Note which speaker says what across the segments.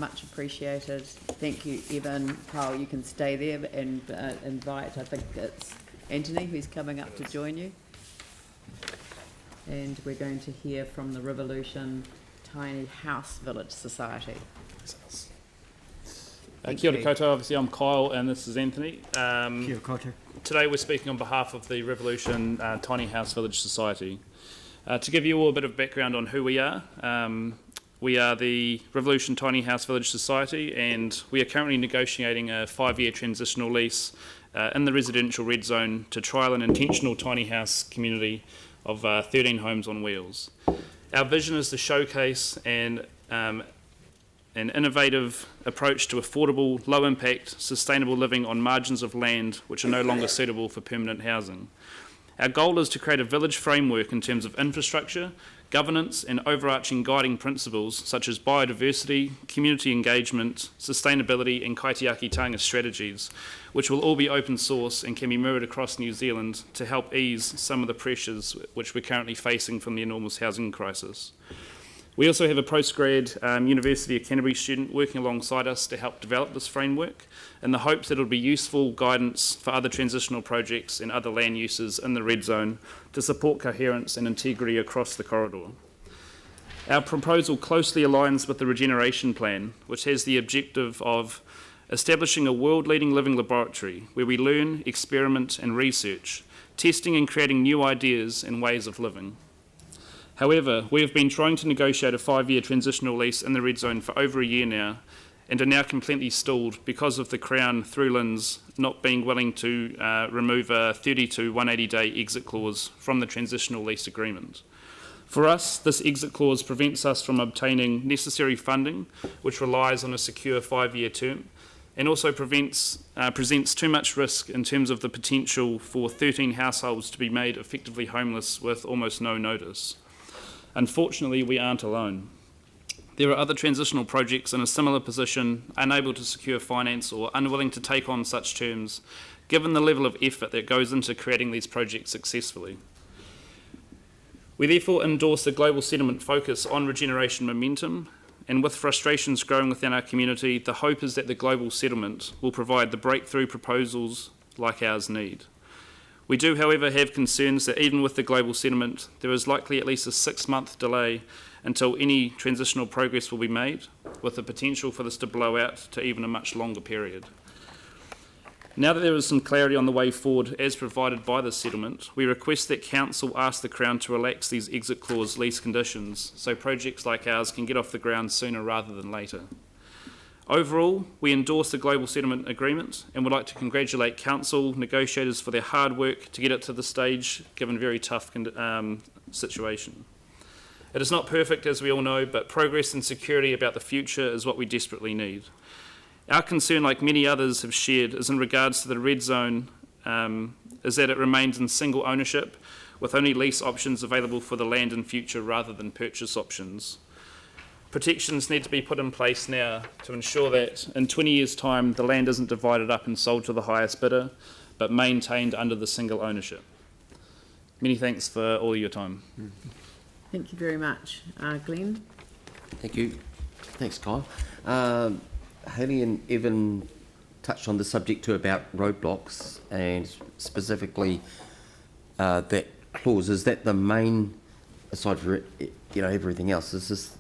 Speaker 1: much appreciated. Thank you, Evan. Carl, you can stay there and invite, I think it's Anthony who's coming up to join you. And we're going to hear from the Riverlution Tiny House Village Society.
Speaker 2: Kia ora koutou, obviously I'm Kyle and this is Anthony.
Speaker 3: Kia ora koutou.
Speaker 2: Today we're speaking on behalf of the Riverlution Tiny House Village Society. To give you all a bit of background on who we are the Riverlution Tiny House Village Society, and we are currently negotiating a 5-year transitional lease in the residential red zone to trial an intentional tiny house community of 13 homes on wheels. Our vision is to showcase an innovative approach to affordable, low-impact, sustainable living on margins of land which are no longer suitable for permanent housing. Our goal is to create a village framework in terms of infrastructure, governance and overarching guiding principles such as biodiversity, community engagement, sustainability and kaitiaki-tanga strategies, which will all be open source and can be mirrored across New Zealand to help ease some of the pressures which we're currently facing from the enormous housing crisis. We also have a postgrad University of Canterbury student working alongside us to help develop this framework in the hopes that it will be useful guidance for other transitional projects and other land uses in the red zone to support coherence and integrity across the corridor. Our proposal closely aligns with the Regeneration Plan, which has the objective of establishing a world-leading living laboratory where we learn, experiment and research, testing and creating new ideas and ways of living. However, we have been trying to negotiate a 5-year transitional lease in the red zone for over a year now and are now completely stalled because of the Crown through Linz not being willing to remove a 30 to 180 day exit clause from the transitional lease agreement. For us, this exit clause prevents us from obtaining necessary funding, which relies on a secure 5-year term, and also presents too much risk in terms of the potential for 13 households to be made effectively homeless with almost no notice. Unfortunately, we aren't alone. There are other transitional projects in a similar position, unable to secure finance or unwilling to take on such terms, given the level of effort that goes into creating these projects successfully. We therefore endorse the global settlement focus on regeneration momentum, and with frustrations growing within our community, the hope is that the global settlement will provide the breakthrough proposals like ours need. We do, however, have concerns that even with the global settlement, there is likely at least a 6-month delay until any transitional progress will be made, with the potential for this to blow out to even a much longer period. Now that there is some clarity on the way forward as provided by this settlement, we request that Council ask the Crown to relax these exit clause lease conditions so projects like ours can get off the ground sooner rather than later. Overall, we endorse the Global Settlement Agreement and would like to congratulate Council negotiators for their hard work to get it to the stage, given a very tough situation. It is not perfect, as we all know, but progress and security about the future is what we desperately need. Our concern, like many others have shared, is in regards to the red zone, is that it remains in single ownership, with only lease options available for the land in future rather than purchase options. Protections need to be put in place now to ensure that in 20 years' time the land isn't divided up and sold to the highest bidder, but maintained under the single ownership. Many thanks for all your time.
Speaker 1: Thank you very much. Glenn?
Speaker 3: Thank you. Thanks, Kyle. Haley and Evan touched on the subject too about roadblocks, and specifically that clause. Is that the main, aside from everything else, is this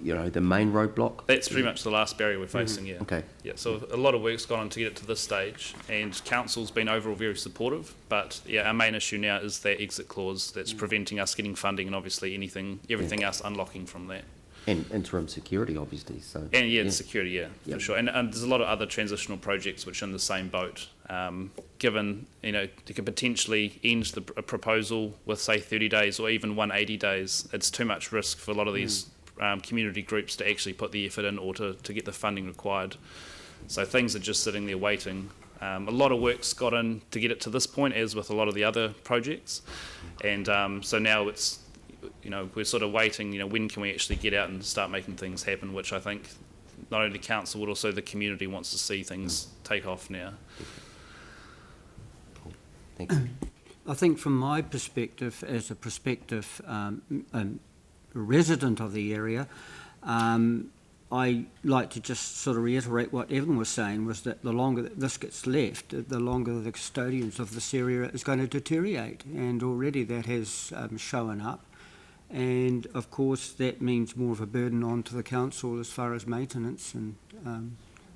Speaker 3: the main roadblock?
Speaker 2: That's pretty much the last barrier we're facing, yeah.
Speaker 3: Okay.
Speaker 2: Yeah, so a lot of work's gone on to get it to this stage, and Council's been overall very supportive, but yeah, our main issue now is that exit clause that's preventing us getting funding and obviously everything else unlocking from that.
Speaker 3: And interim security, obviously. So.
Speaker 2: And the security, for sure. And there's a lot of other transitional projects which are in the same boat. Given, you could potentially end a proposal with, say, 30 days or even 180 days, it's too much risk for a lot of these community groups to actually put the effort in or to get the funding required. So things are just sitting there waiting. A lot of work's got in to get it to this point, as with a lot of the other projects. And so now it's, we're sort of waiting, when can we actually get out and start making things happen, which I think not only Council but also the community wants to see things take off now.
Speaker 3: Cool. Thank you.
Speaker 4: I think from my perspective, as a prospective resident of the area, I like to just sort of reiterate what Evan was saying, was that the longer that this gets left, the longer the custodians of this area is going to deteriorate, and already that has shown up. And of course that means more of a burden onto the council as far as maintenance, and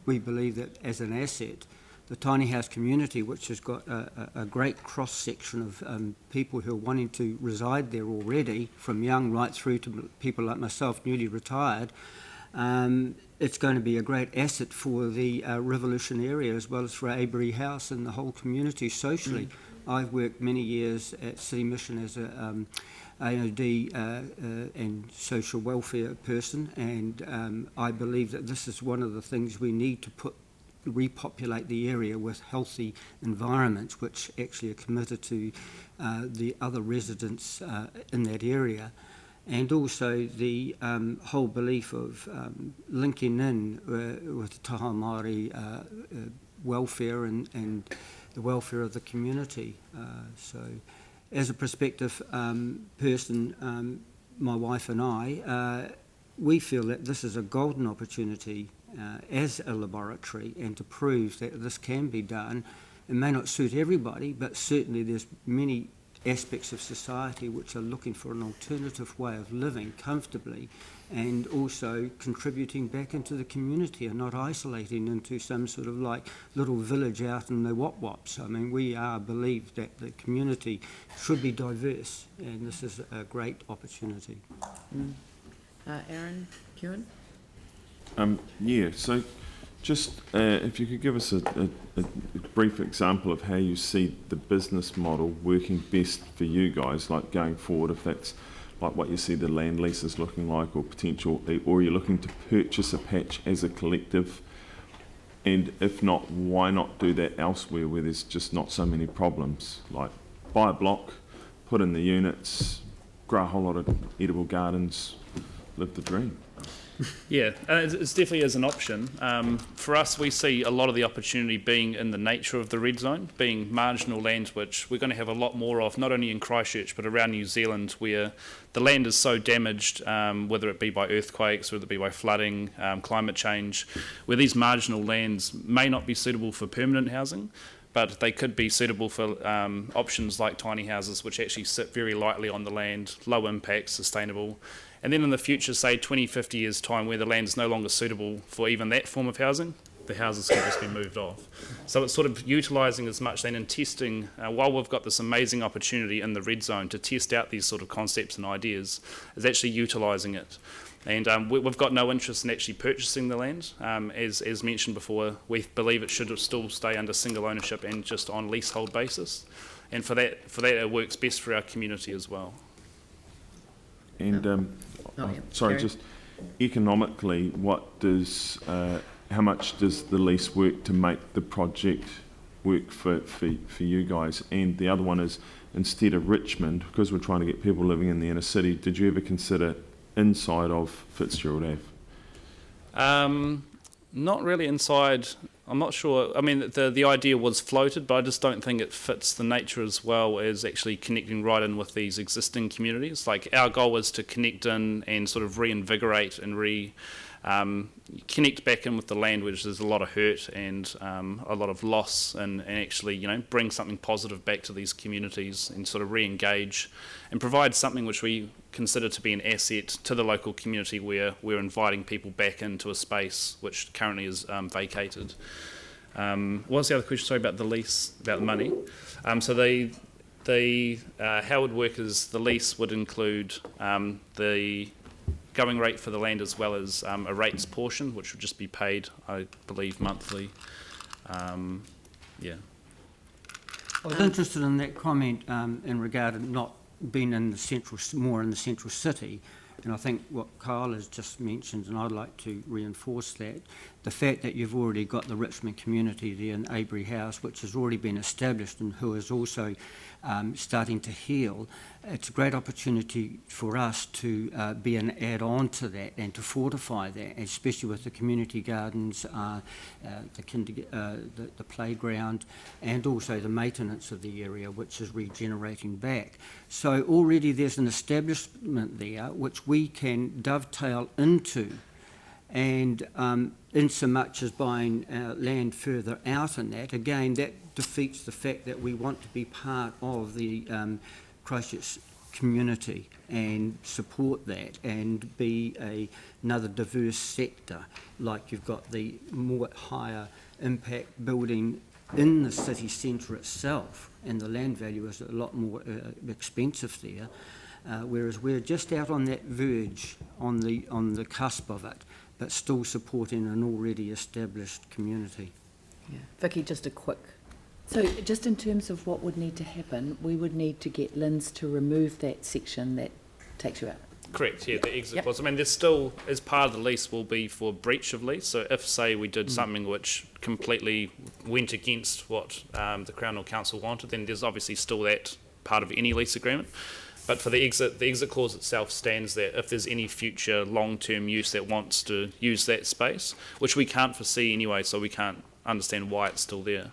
Speaker 4: we believe that as an asset, the tiny house community, which has got a great cross-section of people who are wanting to reside there already, from young right through to people like myself, newly retired, it's going to be a great asset for the Riverlution area as well as for Avery House and the whole community socially. I've worked many years at City Mission as a AOD and social welfare person, and I believe that this is one of the things we need to repopulate the area with healthy environments which actually are committed to the other residents in that area. And also the whole belief of linking in with Taha Māori welfare and the welfare of the community. So as a prospective person, my wife and I, we feel that this is a golden opportunity as a laboratory, and to prove that this can be done. It may not suit everybody, but certainly there's many aspects of society which are looking for an alternative way of living comfortably and also contributing back into the community and not isolating into some sort of like little village out in the wop-wops. I mean, we believe that the community should be diverse, and this is a great opportunity.
Speaker 1: Aaron, Kieran?
Speaker 5: Yeah, so just if you could give us a brief example of how you see the business model working best for you guys, like going forward, if that's like what you see the land leases looking like, or potential, or you're looking to purchase a patch as a collective, and if not, why not do that elsewhere where there's just not so many problems, like buy a block, put in the units, grow a whole lot of edible gardens, live the dream.
Speaker 2: Yeah, it definitely is an option. For us, we see a lot of the opportunity being in the nature of the red zone, being marginal lands, which we're going to have a lot more of, not only in Christchurch, but around New Zealand, where the land is so damaged, whether it be by earthquakes, whether it be by flooding, climate change, where these marginal lands may not be suitable for permanent housing, but they could be suitable for options like tiny houses, which actually sit very lightly on the land, low impact, sustainable. And then in the future, say 20, 50 years' time, where the land is no longer suitable for even that form of housing, the houses can just be moved off. So it's sort of utilising as much then and testing, while we've got this amazing opportunity in the red zone to test out these sort of concepts and ideas, is actually utilising it. And we've got no interest in actually purchasing the land. As mentioned before, we believe it should still stay under single ownership and just on leasehold basis. And for that it works best for our community as well.
Speaker 5: And sorry, just economically, how much does the lease work to make the project work for you guys? And the other one is, instead of Richmond, because we're trying to get people living in the inner city, did you ever consider inside of Fitzgerald Ave?
Speaker 2: Not really inside. I'm not sure. I mean, the idea was floated, but I just don't think it fits the nature as well as actually connecting right in with these existing communities. Like, our goal was to connect in and sort of reinvigorate and connect back in with the land, which there's a lot of hurt and a lot of loss, and actually, bring something positive back to these communities and sort of re-engage and provide something which we consider to be an asset to the local community, where we're inviting people back into a space which currently is vacated. What was the other question? Sorry, about the lease, about the money. So how it would work is the lease would include the going rate for the land as well as a rates portion, which would just be paid, I believe, monthly. Yeah.
Speaker 4: I was interested in that comment in regard to not being more in the central city, and I think what Kyle has just mentioned, and I'd like to reinforce that, the fact that you've already got the Richmond community there in Avery House, which has already been established and who is also starting to heal. It's a great opportunity for us to be an add-on to that and to fortify that, especially with the community gardens, the playground, and also the maintenance of the area, which is regenerating back. So already there's an establishment there which we can dovetail into And in so much as buying land further out in that, again, that defeats the fact that we want to be part of the Christchurch community and support that and be another diverse sector, like you've got the more higher impact building in the city centre itself, and the land value is a lot more expensive there, whereas we're just out on that verge, on the cusp of it, but still supporting an already established community.
Speaker 1: Yeah. Vicky, just a quick. So just in terms of what would need to happen, we would need to get Lynn's to remove that section that takes you out.
Speaker 2: Correct, yeah, the exit
Speaker 1: Yep.
Speaker 2: clause. I mean, there's still, as part of the lease, will be for breach of lease. So if, say, we did something which completely went against what the Crown or Council wanted, then there's obviously still that part of any lease agreement. But for the exit clause itself stands that if there's any future long-term use that wants to use that space, which we can't foresee anyway, so we can't understand why it's still there.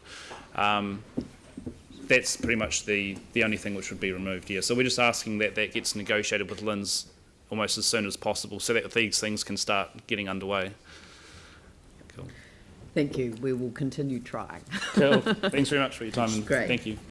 Speaker 2: That's pretty much the only thing which would be removed here. So we're just asking that that gets negotiated with Lynn's almost as soon as possible so that these things can start getting underway. Cool.
Speaker 1: Thank you. We will continue trying.
Speaker 2: Cool. Thanks very much for your time. And
Speaker 1: Great.
Speaker 2: Thank you.